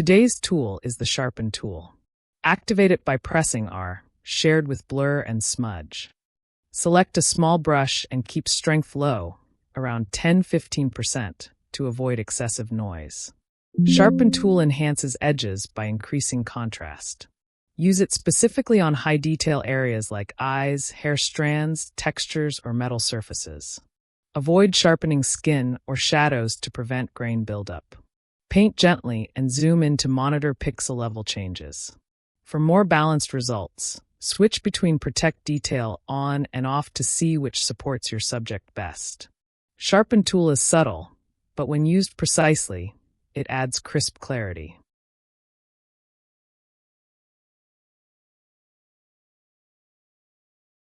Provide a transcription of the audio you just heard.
Today's tool is the Sharpen tool. Activate it by pressing R, shared with blur and smudge. Select a small brush and keep strength low, around 10–15%, to avoid excessive noise. Sharpen tool enhances edges by increasing contrast. Use it specifically on high detail areas like eyes, hair strands, textures, or metal surfaces. Avoid sharpening skin or shadows to prevent grain buildup. Paint gently and zoom in to monitor pixel level changes. For more balanced results, switch between Protect Detail on and off to see which supports your subject best. Sharpen tool is subtle, but when used precisely, it adds crisp clarity.